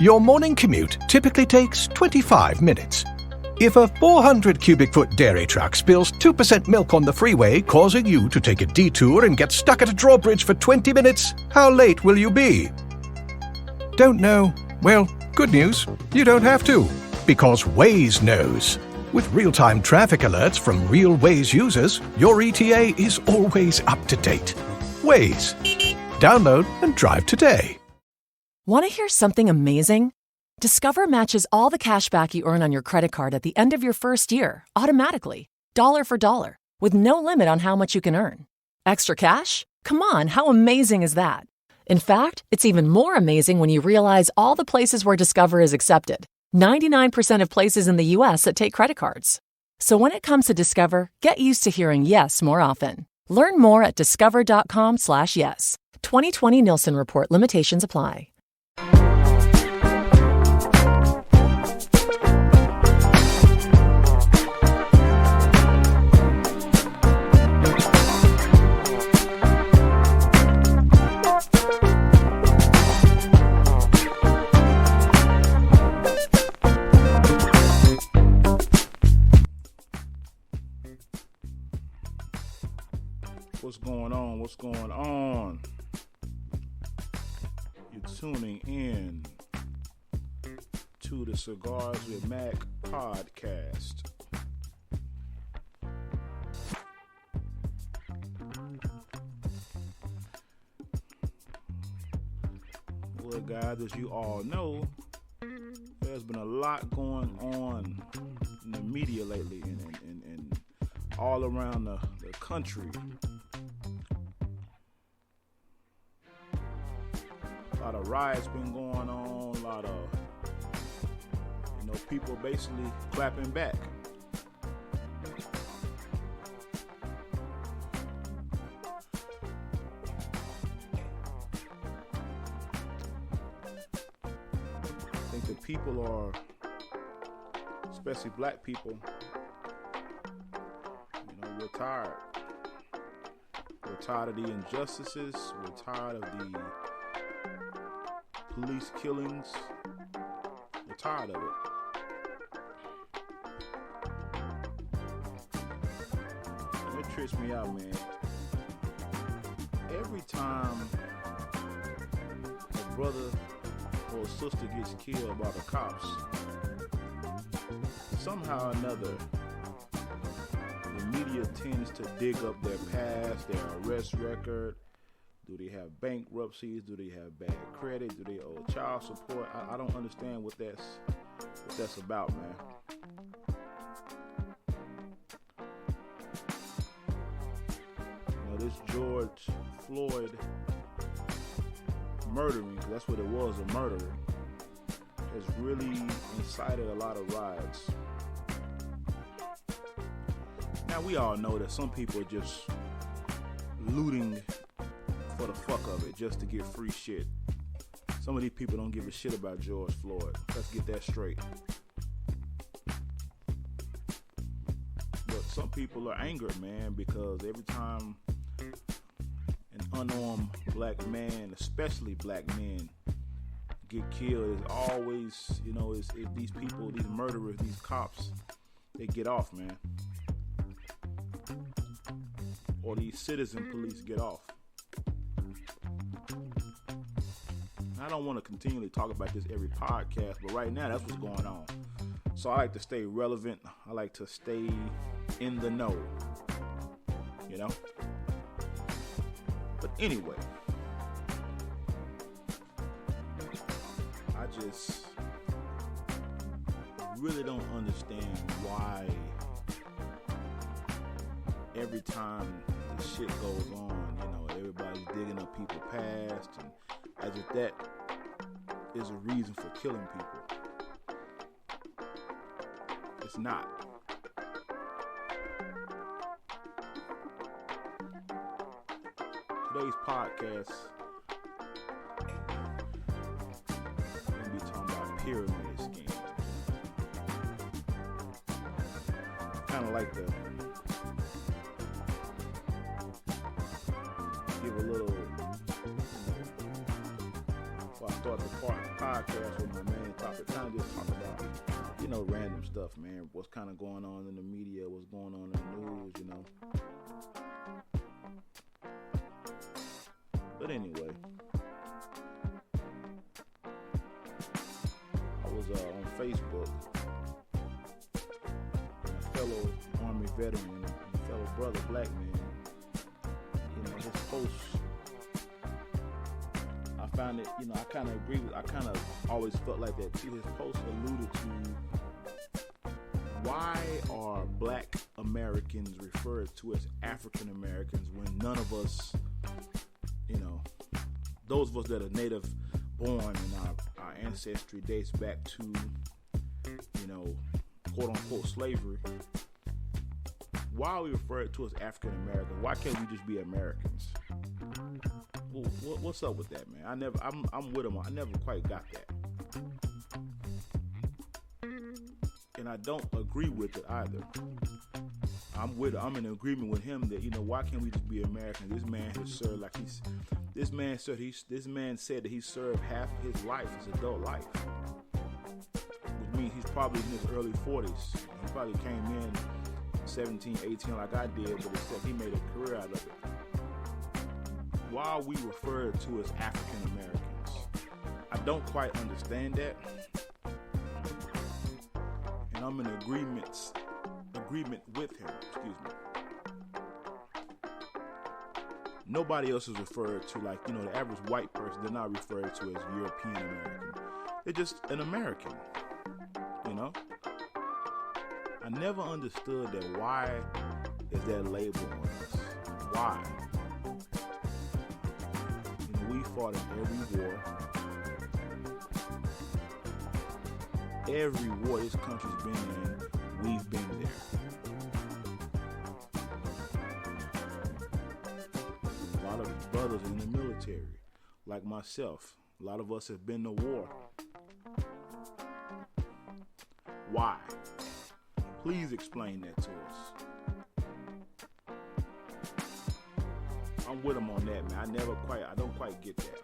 Your morning commute typically takes 25 minutes. If a 400 cubic foot dairy truck spills 2% milk on the freeway, causing you to take a detour and get stuck at a drawbridge for 20 minutes, how late will you be? Don't know? Well, good news, you don't have to, because Waze knows. With real-time traffic alerts from real Waze users, your ETA is always up to date. Waze. Download and drive today. Want to hear something amazing? Discover matches all the cash back you earn on your credit card at the end of your first year, automatically, dollar for dollar, with no limit on how much you can earn. Extra cash? Come on, how amazing is that? In fact, it's even more amazing when you realize all the places where Discover is accepted. 99% of places in the U.S. that take credit cards. So when it comes to Discover, get used to hearing yes more often. Learn more at discover.com/yes. 2020 Nielsen Report. Limitations apply. What's going on? What's going on? You're tuning in to the Cigars with Mac podcast. Well, guys, as you all know, there's been a lot going on in the media lately and all around the country. A lot of riots been going on, a lot of, people basically clapping back. I think the people are, especially black people, we're tired. We're tired of the injustices. We're tired of the police killings. We're tired of it. It trips me out, man. Every time a brother or a sister gets killed by the cops, somehow or another, the media tends to dig up their past, their arrest record. Do they have bankruptcies? Do they have bad credit? Do they owe child support? I don't understand what that's about, man. This George Floyd murdering, 'cause that's what it was, a murder, has really incited a lot of riots. Now, we all know that some people are just looting for the fuck of it, just to get free shit. Some of these people don't give a shit about George Floyd. Let's get that straight. But some people are angered, man, because every time an unarmed black man, especially black men, get killed, it's always, it's these people, these murderers, these cops, they get off, man. Or these citizen police get off. I don't want to continually talk about this every podcast, but right now that's what's going on. So I like to stay relevant. I like to stay in the know. But anyway, I just really don't understand why every time this shit goes on, everybody's digging up people's past, and as if that is a reason for killing people. It's not. Today's podcast, we're going to be talking about pyramid schemes. Kind of like to give a little, before I start the podcast with my main topic, kind of just talk about, random stuff, man. What's kind of going on in the media, what's going on in the news, But anyway, I was on Facebook, and a fellow Army veteran, a fellow brother, black man, his posts, I found it, I kind of agree with, I kind of always felt like that too. His post alluded to why are black Americans referred to as African Americans when none of us, those of us that are native born and our ancestry dates back to, quote unquote slavery. Why are we referred to as African Americans? Why can't we just be Americans? Well, what's up with that, man? I'm with him. I never quite got that. And I don't agree with it either. I'm in agreement with him that, why can't we just be Americans? This man has served this man said that he served half of his life, his adult life. Which means he's probably in his early 40s. He probably came in 17, 18 like I did, but except he made a career out of it. Why are we referred to as African Americans? I don't quite understand that. And I'm in agreement with him, Nobody else is referred to the average white person. They're not referred to as European American. They're just an American, I never understood that. Why is that label on us? Why? We fought in every war. Every war this country's been in, we've been there. A lot of brothers in the military, like myself, a lot of us have been to war. Why? Please explain that to us. I'm with him on that, man. I don't quite get that.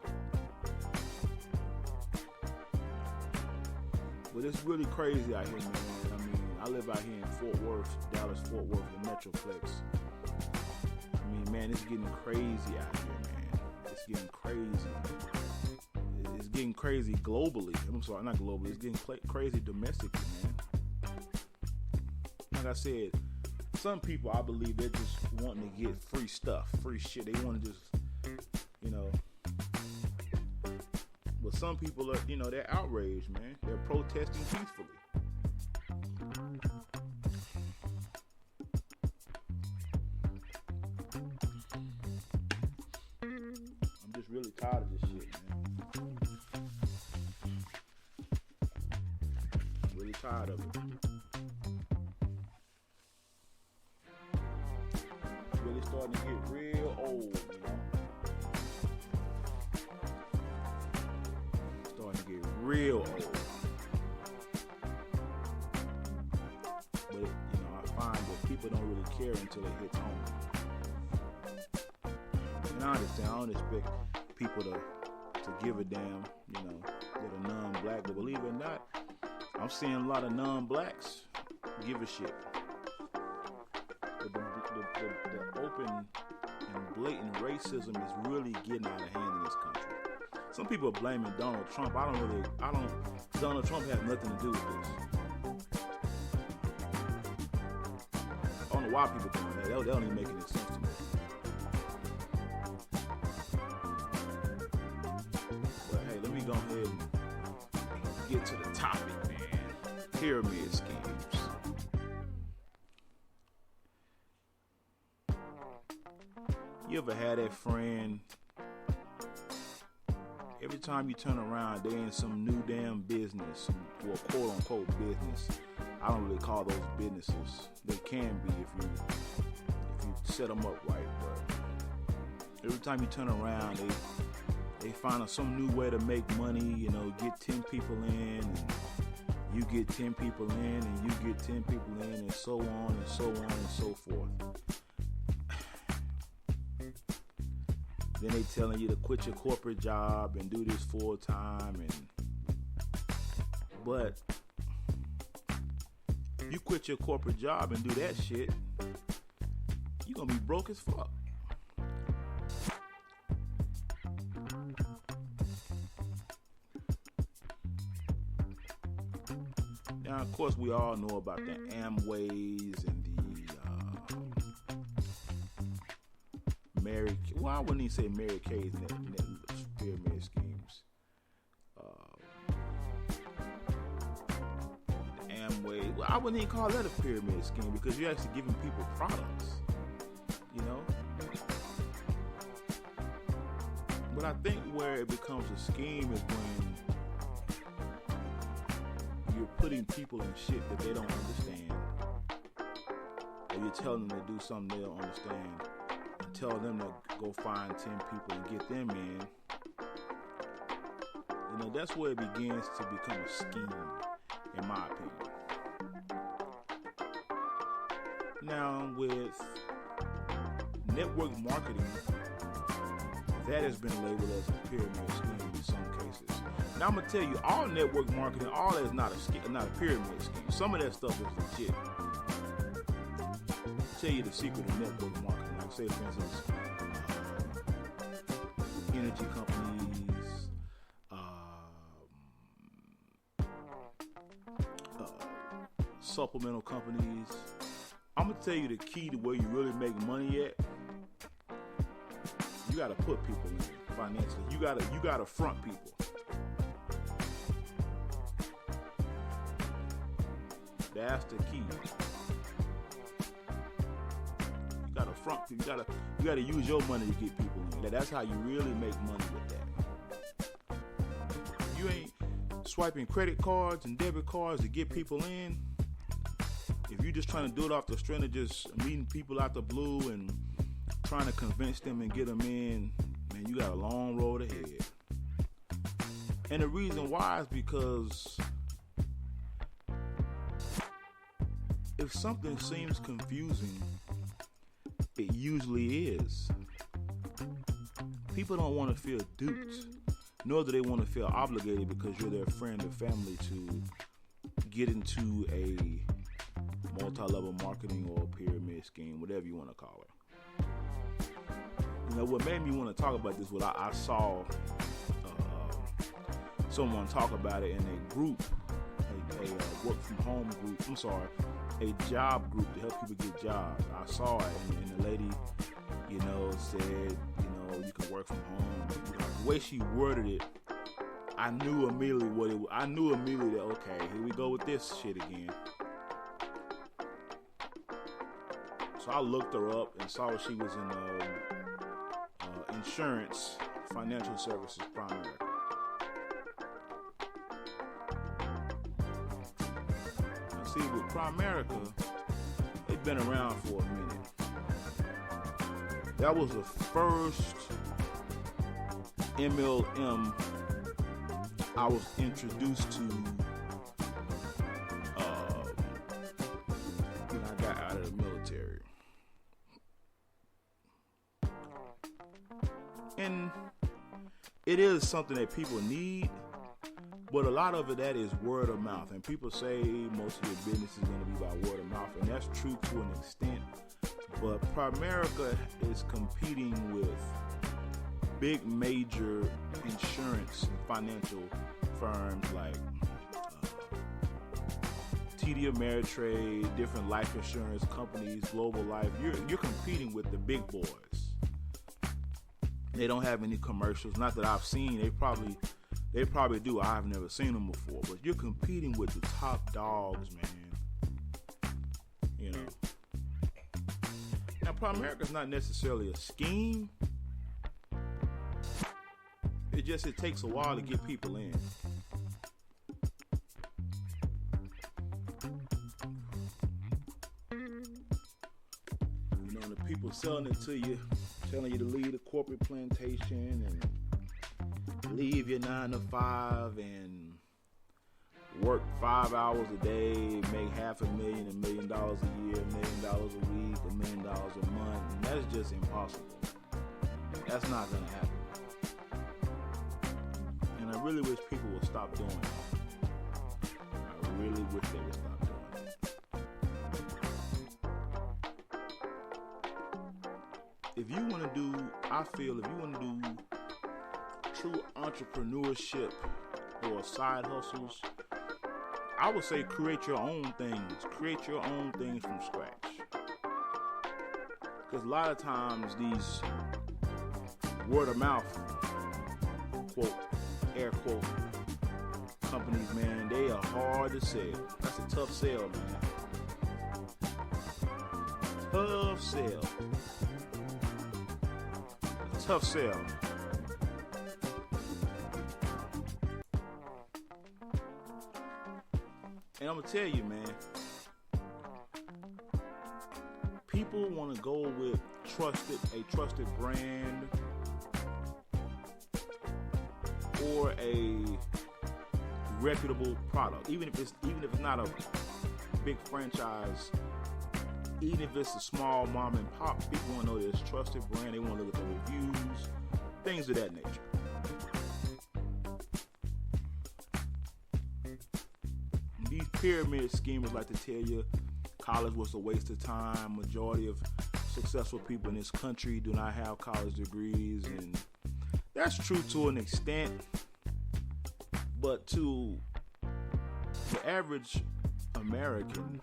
But it's really crazy out here, man. I mean, I live out here in Fort Worth, Dallas-Fort Worth, the Metroplex. I mean, man, it's getting crazy out here, man. It's getting crazy. It's getting crazy globally. I'm sorry, not globally. It's getting crazy domestically, man. Like I said, some people, I believe, they're just wanting to get free stuff, free shit. They want to just, But some people are, they're outraged, man. They're protesting peacefully. I'm just really tired of this shit, man. Really tired of it. Really starting to get real old, Starting to get real old. But, I find that people don't really care until it hits home. And I understand, I don't expect people to give a damn, that are non-black. But believe it or not, I'm seeing a lot of non-blacks give a shit. The open and blatant racism is really getting out of hand in this country. Some people are blaming Donald Trump. Donald Trump has nothing to do with this. I don't know why people doing that. That don't even make any sense to me. But hey, let me go ahead and get to the topic, man. Pyramid schemes. You ever had that friend, every time you turn around, they in some new damn business, or quote unquote business. I don't really call those businesses. They can be if you set them up right, but every time you turn around, they find some new way to make money, get 10 people in, and you get 10 people in, and you get 10 people in, and so on and so on and so forth. Then they telling you to quit your corporate job and do this full time. But you quit your corporate job and do that shit, you're gonna be broke as fuck. Now, of course, we all know about the Amways and the Mary. Well, I wouldn't even say Mary Kay's net pyramid schemes. The Amway. Well, I wouldn't even call that a pyramid scheme because you're actually giving people products. You know. But I think where it becomes a scheme is when you're putting people in shit that they don't understand, or you're telling them to do something they don't understand, and tell them to go find 10 people and get them in. You know, that's where it begins to become a scheme, in my opinion. Now, with network marketing, that has been labeled as a pyramid scheme in some cases. Now I'm gonna tell you, all network marketing, all that is not a pyramid scheme. Some of that stuff is legit. I'll tell you the secret of network marketing. Like say, for instance, energy companies, supplemental companies. I'm gonna tell you the key to where you really make money at. You gotta put people in financially. You gotta front people. That's the key. You gotta front people. You gotta use your money to get people in. That's how you really make money with that. You ain't swiping credit cards and debit cards to get people in. If you're just trying to do it off the strength of just meeting people out the blue and trying to convince them and get them in, man, you got a long road ahead. And the reason why is because if something seems confusing, it usually is. People don't want to feel duped, nor do they want to feel obligated because you're their friend or family to get into a multi-level marketing or pyramid scheme, whatever you want to call it. You know, what made me want to talk about this was I saw someone talk about it in a group, a work from home group. A job group to help people get jobs. I saw it, and the lady, you know, said, you know, you can work from home. You know, the way she worded it, I knew immediately that, okay, here we go with this shit again. So I looked her up and saw she was in insurance, financial services primary. Now see, with Primerica, they've been around for a minute. That was the first MLM I was introduced to when I got out of the military. And it is something that people need, but a lot of that is word of mouth. And people say most of your business is going to be by word of mouth, and that's true to an extent. But Primerica is competing with big major insurance and financial firms like TD Ameritrade, different life insurance companies, Global Life. You're competing with the big boys. They don't have any commercials. Not that I've seen. They probably do. I've never seen them before. But you're competing with the top dogs, man. You know. Now, Primerica's not necessarily a scheme. It takes a while to get people in. You know, the people selling it to you, telling you to leave the corporate plantation and leave your 9 to 5 and work 5 hours a day, make $500,000, $1 million a year, $1 million a week, $1 million a month. And that's just impossible. That's not going to happen. And I really wish people would stop doing that. I really wish they would stop doing that. If you want to do, I feel if you want to do true entrepreneurship or side hustles, I would say create your own things. Create your own things from scratch. Because a lot of times these word of mouth, quote, air quote, companies, man, they are hard to sell. That's a tough sell, man. Tough sell. Tough sell. And I'm going to tell you, man, people want to go with a trusted brand or a reputable product. Even if it's not a big franchise, even if it's a small mom and pop, people want to know this trusted brand. They want to look at the reviews, things of that nature. These pyramid schemers like to tell you college was a waste of time. Majority of successful people in this country do not have college degrees, and that's true to an extent. But to the average American,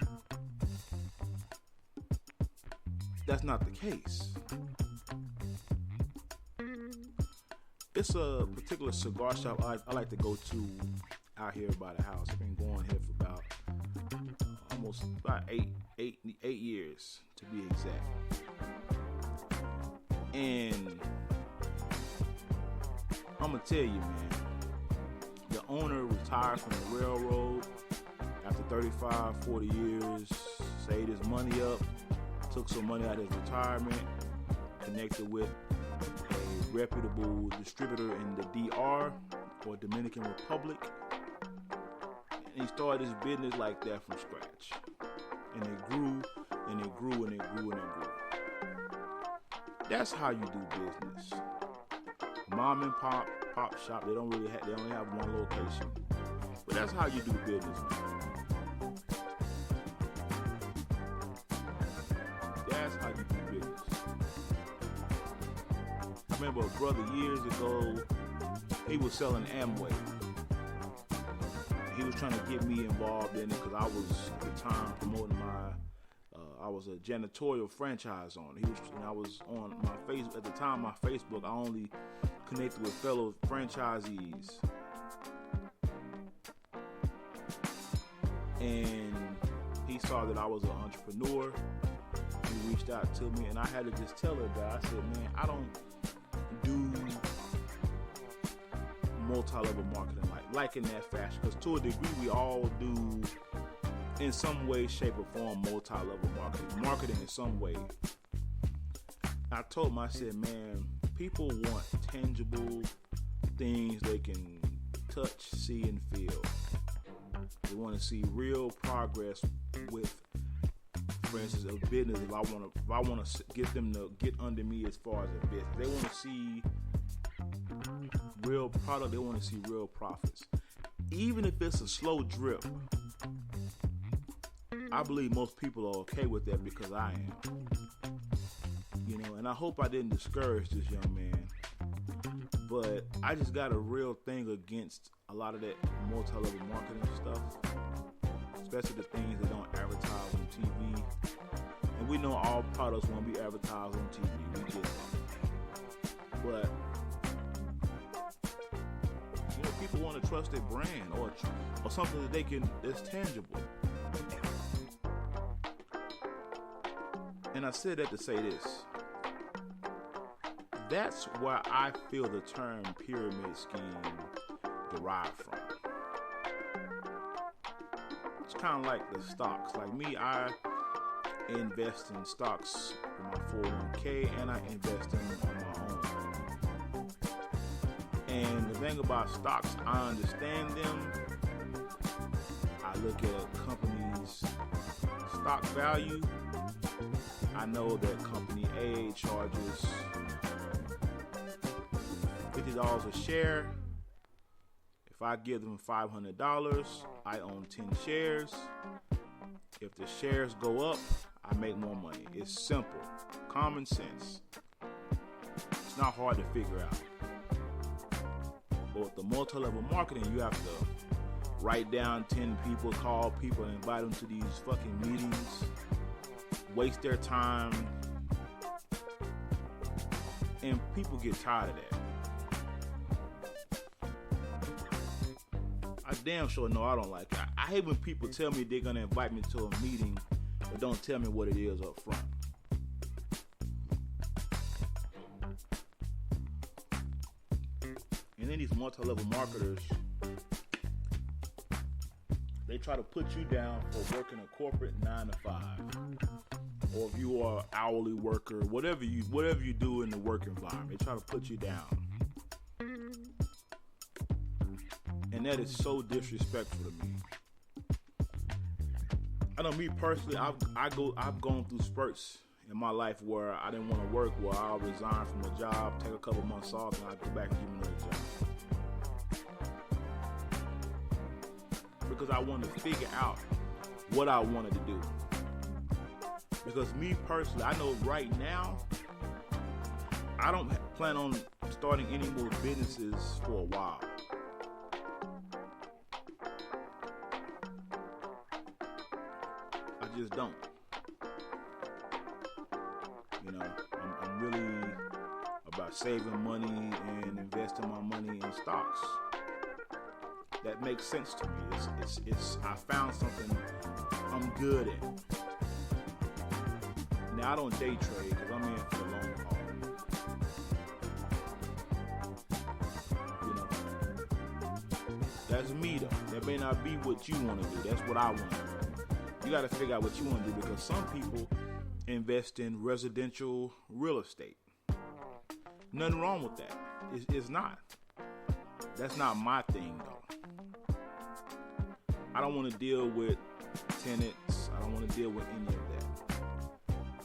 that's not the case. It's a particular cigar shop I like to go to out here by the house. I've been going here for about almost about eight years to be exact. And I'm gonna tell you, man, the owner retired from the railroad after 35, 40 years, saved his money up, took some money out of his retirement, connected with a reputable distributor in the DR or Dominican Republic, and he started his business like that from scratch. And it grew, and it grew, and it grew, and it grew. That's how you do business. Mom and pop shop, they only have one location. But that's how you do business, man. That's how you do business. I remember a brother years ago, he was selling Amway. He was trying to get me involved in it because I was at the time promoting I was a janitorial franchise owner. I was on my Facebook at the time. My Facebook, I only connected with fellow franchisees, and he saw that I was an entrepreneur. He reached out to me, and I had to just tell her that I said, man, I don't do multi-level marketing like in that fashion, because to a degree we all do in some way, shape, or form multi-level marketing in some way. I told him, I said, man, people want tangible things they can touch, see, and feel. They want to see real progress with, for instance, a business. If I want to get them to get under me as far as a business, they want to see real product. They want to see real profits, even if it's a slow drip. I believe most people are okay with that because I am. And I hope I didn't discourage this young man, but I just got a real thing against a lot of that multi-level marketing stuff, especially the things that don't advertise on TV. And we know all products won't be advertised on TV. We get that. But people want to trust their brand or something that's tangible. And I said that to say this. That's where I feel the term pyramid scheme derived from. It's kind of like the stocks. Like me, I invest in stocks in my 401k, and I invest in them on my own. And the thing about stocks, I understand them. I look at a company's stock value. I know that company A charges $50 a share. If I give them $500, I own 10 shares. If the shares go up, I make more money. It's simple. Common sense. It's not hard to figure out. But with the multi-level marketing, you have to write down 10 people, call people, and invite them to these fucking meetings. Waste their time. And people get tired of that. I damn sure know I don't like that. I hate when people tell me they're going to invite me to a meeting but don't tell me what it is up front. And then these multi-level marketers, they try to put you down for working a corporate 9 to 5. Or if you are an hourly worker, whatever you do in the work environment, they try to put you down. And that is so disrespectful to me. I know me personally, I've gone through spurts in my life where I didn't want to work, where I'll resign from the job, take a couple months off, and I'll go back and give me another job. Because I wanted to figure out what I wanted to do. Because me personally, I know right now, I don't plan on starting any more businesses for a while. I just don't. You know, I'm really about saving money and investing my money in stocks. That makes sense to me. It's I found something I'm good at. Now I don't day trade because I'm in for the long haul. You know, that's me though. That may not be what you want to do. That's what I want to do. You got to figure out what you want to do because some people invest in residential real estate. Nothing wrong with that. It's not. That's not my thing though. I don't want to deal with tenants. I don't want to deal with any of that.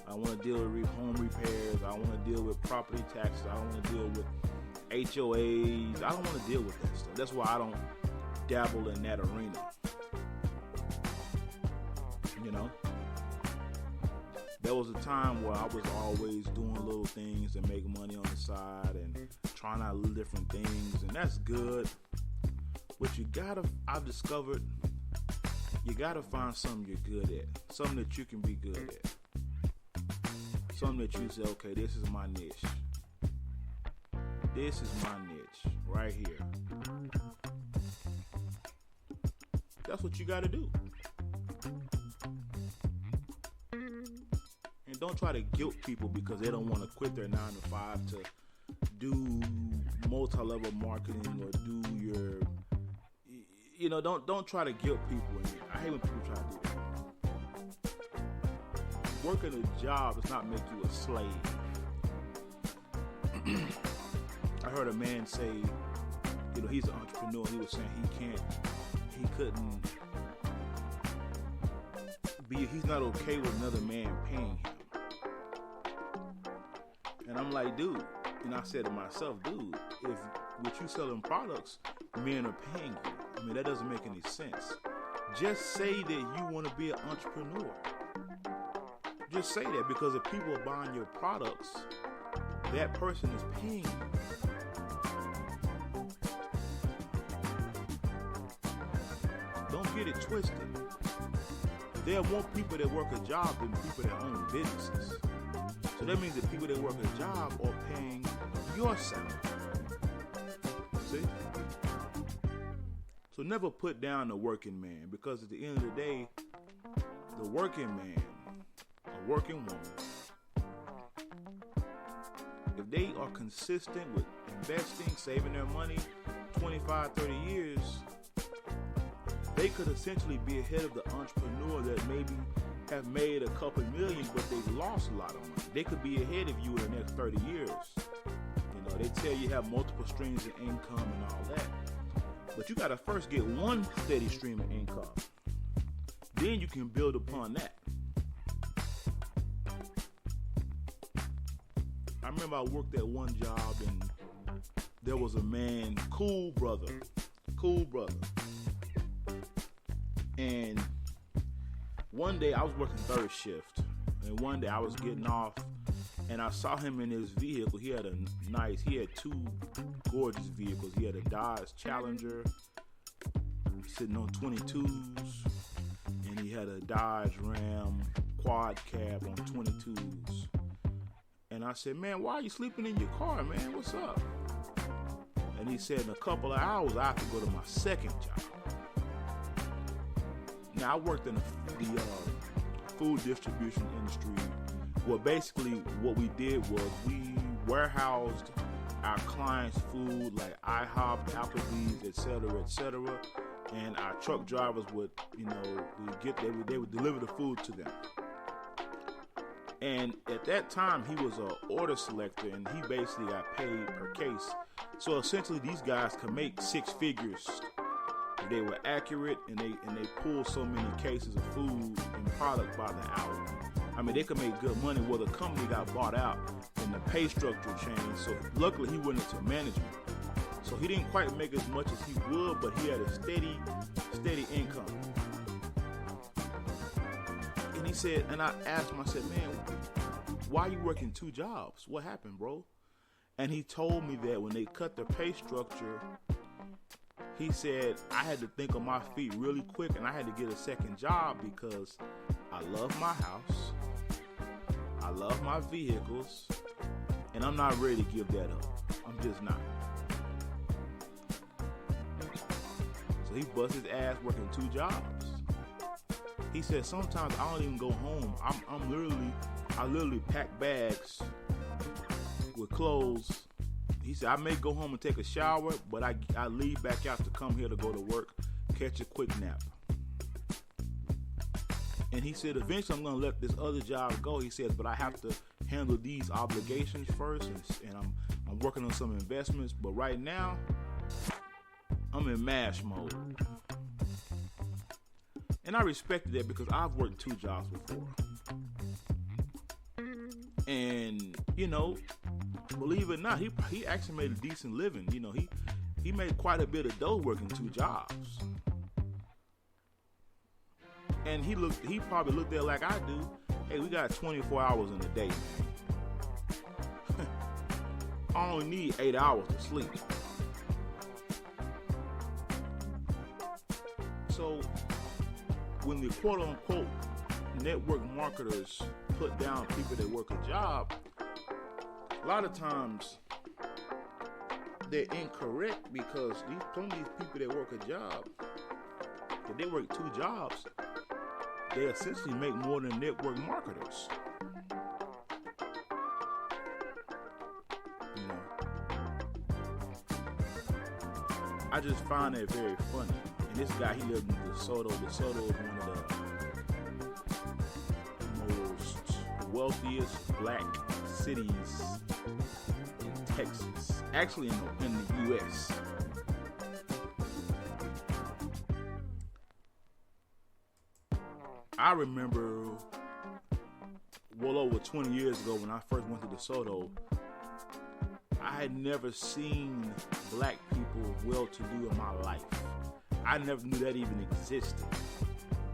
I don't want to deal with home repairs. I don't want to deal with property taxes. I don't want to deal with HOAs. I don't want to deal with that stuff. That's why I don't dabble in that arena. You know? There was a time where I was always doing little things to make money on the side and trying out different things, and that's good. But I've discovered, you gotta find something you're good at. Something that you can be good at. Something that you say, okay, this is my niche. This is my niche right here. That's what you gotta do. And don't try to guilt people because they don't want to quit their 9 to 5 to do multi-level marketing or do your, you know, don't try to guilt people. I hate when people try to do that. Working a job does not make you a slave. I heard a man say, you know, he's an entrepreneur. He was saying he's not okay with another man paying him. And I'm like, dude, and I said to myself, dude, if with you selling products, men are paying you. I mean, that doesn't make any sense. Just say that you want to be an entrepreneur. Just say that, because if people are buying your products, that person is paying you. Don't get it twisted. There are more people that work a job than people that own businesses. So that means that people that work a job are paying your salary. See? So never put down the working man, because at the end of the day, the working man, a working woman, if they are consistent with investing, saving their money 25, 30 years, they could essentially be ahead of the entrepreneur that maybe have made a couple million, but they've lost a lot of money. They could be ahead of you in the next 30 years. You know, they tell you have multiple streams of income and all that. But you got to first get one steady stream of income. Then you can build upon that. I remember I worked at one job and there was a man, cool brother. And one day I was working third shift, and one day I was getting off, and I saw him in his vehicle. He had two gorgeous vehicles. He had a Dodge Challenger sitting on 22s, and he had a Dodge Ram quad cab on 22s. And I said, man, why are you sleeping in your car, man? What's up? And he said, in a couple of hours, I have to go to my second job. Now, I worked in the food distribution industry. Well, basically, what we did was we warehoused our clients' food, like IHOP, Applebee's, etc., and our truck drivers would, they would deliver the food to them. And at that time, he was an order selector, and he basically got paid per case. So essentially, these guys could make six figures. They were accurate, and they pulled so many cases of food and product by the hour. I mean, they could make good money. Well, the company got bought out, and the pay structure changed. So luckily, he went into management. So he didn't quite make as much as he would, but he had a steady income. And he said, and I asked him, I said, man, why are you working two jobs? What happened, bro? And he told me that when they cut the pay structure, he said, I had to think on my feet really quick, and I had to get a second job because I love my house, I love my vehicles, and I'm not ready to give that up. I'm just not. So he bust his ass working two jobs. He said, sometimes I don't even go home. I literally pack bags with clothes. He said, I may go home and take a shower, but I leave back out to come here to go to work, catch a quick nap. And he said, eventually I'm going to let this other job go. He says, but I have to handle these obligations first, and I'm working on some investments. But right now, I'm in MASH mode. And I respected that because I've worked two jobs before. And, believe it or not, he actually made a decent living. He made quite a bit of dough working two jobs. And he probably looked at it like I do. Hey, we got 24 hours in a day, man. I only need 8 hours to sleep. So when the quote-unquote network marketers put down people that work a job, a lot of times they're incorrect because some of these people that work a job, if they work two jobs, they essentially make more than network marketers. I just find that very funny. And this guy, he lived in DeSoto. DeSoto is one of the most wealthiest black cities in Texas. Actually, in the U.S. I remember well over 20 years ago when I first went to DeSoto, I had never seen black people well-to-do in my life. I never knew that even existed.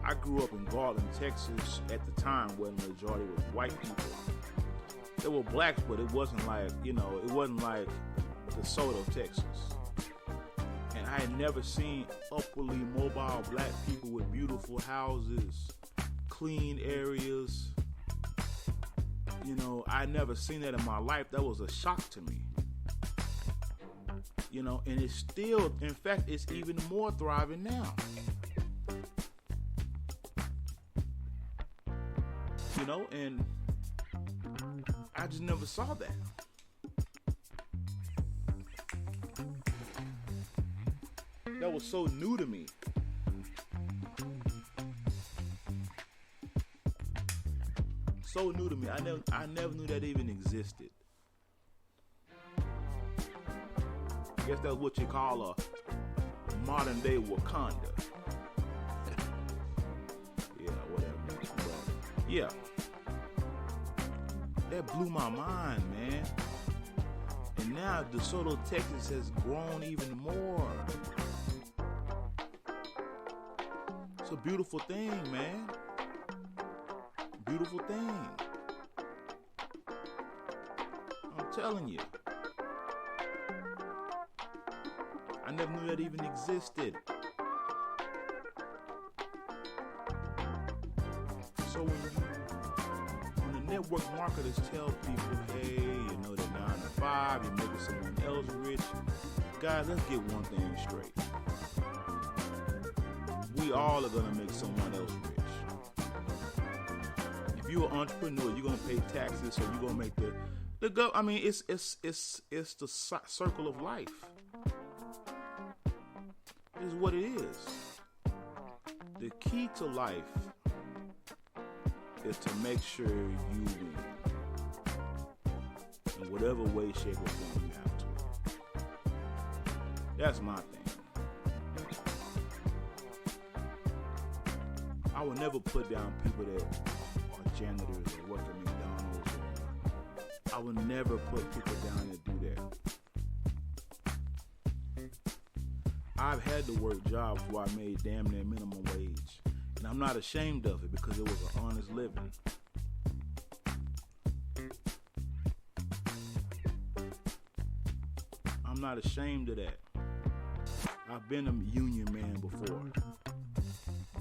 I grew up in Garland, Texas at the time where the majority was white people. There were blacks, but it wasn't like, it wasn't like DeSoto, Texas. And I had never seen upwardly mobile black people with beautiful houses, clean areas. I had never seen that in my life. That was a shock to me. And it's still, in fact, it's even more thriving now. And I just never saw that. That was so new to me. So new to me. I never knew that even existed. I guess that's what you call a modern day Wakanda. Yeah, whatever. But yeah. That blew my mind, man. And And now DeSoto, Texas has grown even more. It's a beautiful thing, man. Beautiful thing. I'm telling you. I never knew that even existed. So when the network marketers tell people, hey, you know, they're 9 to 5, you're making someone else rich, guys, let's get one thing straight. We all are gonna make someone else rich. If you're an entrepreneur, you're gonna pay taxes, so you're gonna make I mean, it's the circle of life. Is what it is. The key to life is to make sure you win in whatever way, shape, or form you have to. That's my thing. I would never put down people that are janitors or work at McDonald's. I would never put people down that do that. I've had to work jobs where I made damn near minimum wage. And I'm not ashamed of it because it was an honest living. I'm not ashamed of that. I've been a union man before.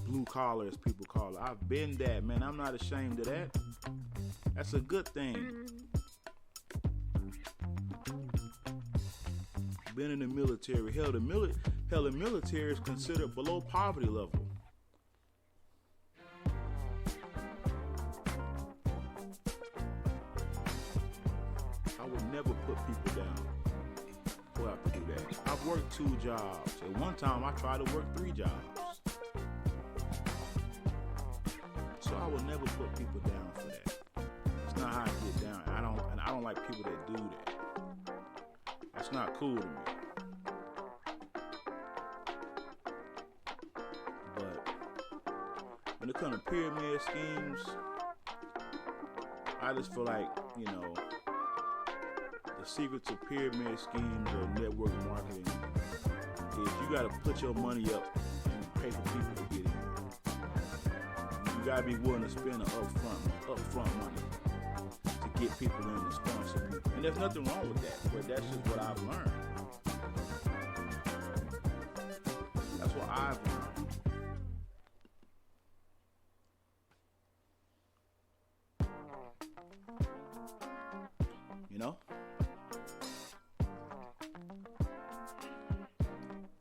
Blue collar, as people call it. I've been that, man. I'm not ashamed of that. That's a good thing. Been in the military. Hell, the military is considered below poverty level. I would never put people down who have to do that. I've worked 2 jobs. At one time, I tried to work 3 jobs. So I would never put people down for that. It's not how I get down. I don't like people that do that. That's not cool to me. But when it comes to pyramid schemes, I just feel like, you know, the secret to pyramid schemes or network marketing is you got to put your money up and pay for people to get in. You got to be willing to spend the upfront money to get people in to sponsor you. And there's nothing wrong with that, but that's just what I've learned. That's what I've learned. You know?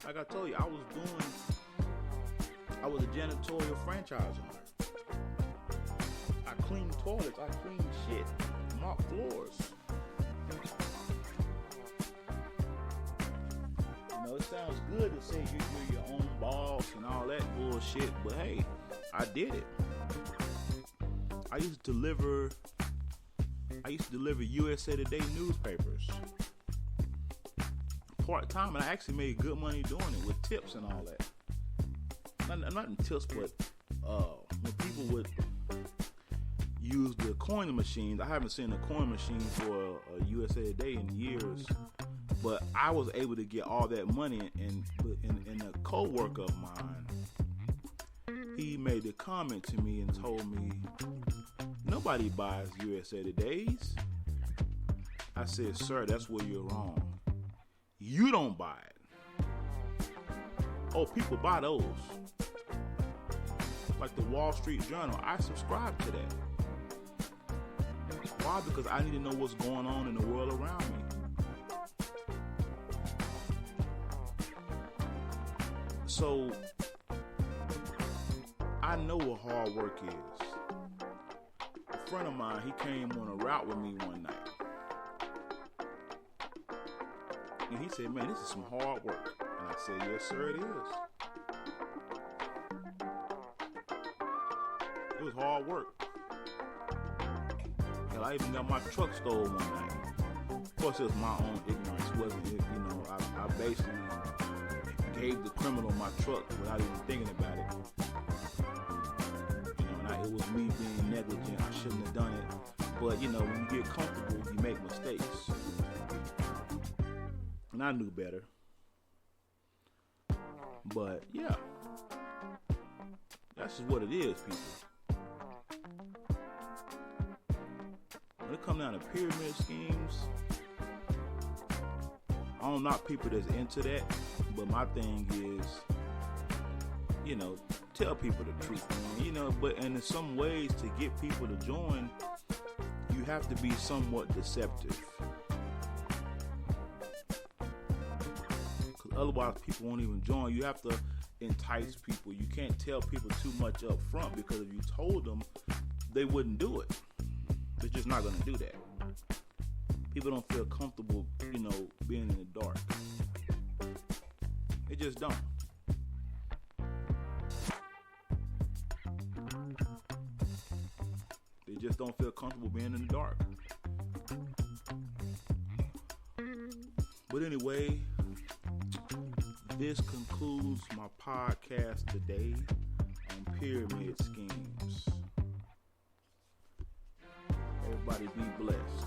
Like I told you, I was a janitorial franchise owner. I cleaned toilets, I cleaned shit, mop floors. You know, it sounds good to say you're your own boss and all that bullshit, but hey, I did it. I used to deliver USA Today newspapers part-time, and I actually made good money doing it with tips and all that. Not in tips, but when people would use the coin machines. I haven't seen a coin machine for a USA Today in years, but I was able to get all that money, and a co-worker of mine, he made a comment to me and told me, nobody buys USA Todays. I said, sir, that's where you're wrong. You don't buy it. Oh, people buy those. Like the Wall Street Journal, I subscribe to that. Why? Because I need to know what's going on in the world around me. So, I know what hard work is. A friend of mine, he came on a route with me one night. And he said, man, this is some hard work. And I said, yes, sir, it is. It was hard work. Hell, I even got my truck stolen one night. Of course, it was my own ignorance, wasn't it? You know, I basically gave the criminal my truck without even thinking about it. You know, and it was me being negligent. I shouldn't have done it. But, you know, when you get comfortable, you make mistakes. and I knew better. But yeah, that's just what it is, people. When it comes down to pyramid schemes, I don't knock people that's into that, but my thing is, tell people the truth, man. But in some ways, to get people to join, you have to be somewhat deceptive. Because otherwise, people won't even join. You have to entice people. You can't tell people too much up front, because if you told them, they wouldn't do it. They're just not going to do that. People don't feel comfortable, being in the dark. They just don't. They just don't feel comfortable being in the dark. But anyway, this concludes my podcast today on pyramid schemes. Everybody be blessed.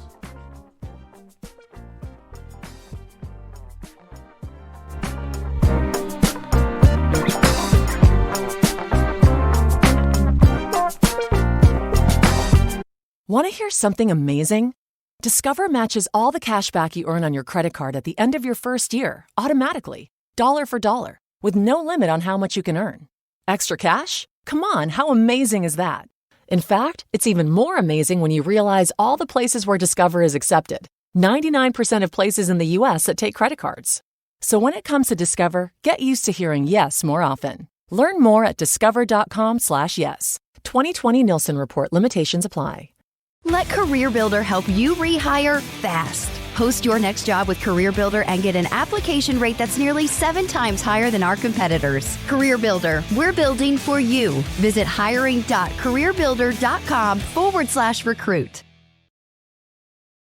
Want to hear something amazing? Discover matches all the cash back you earn on your credit card at the end of your first year, automatically, dollar for dollar, with no limit on how much you can earn. Extra cash? Come on, how amazing is that? In fact, it's even more amazing when you realize all the places where Discover is accepted. 99% of places in the U.S. that take credit cards. So when it comes to Discover, get used to hearing yes more often. Learn more at discover.com/yes. 2020 Nielsen Report. Limitations apply. Let CareerBuilder help you rehire fast. Post your next job with CareerBuilder and get an application rate that's nearly 7 times higher than our competitors. CareerBuilder, we're building for you. Visit hiring.careerbuilder.com/recruit.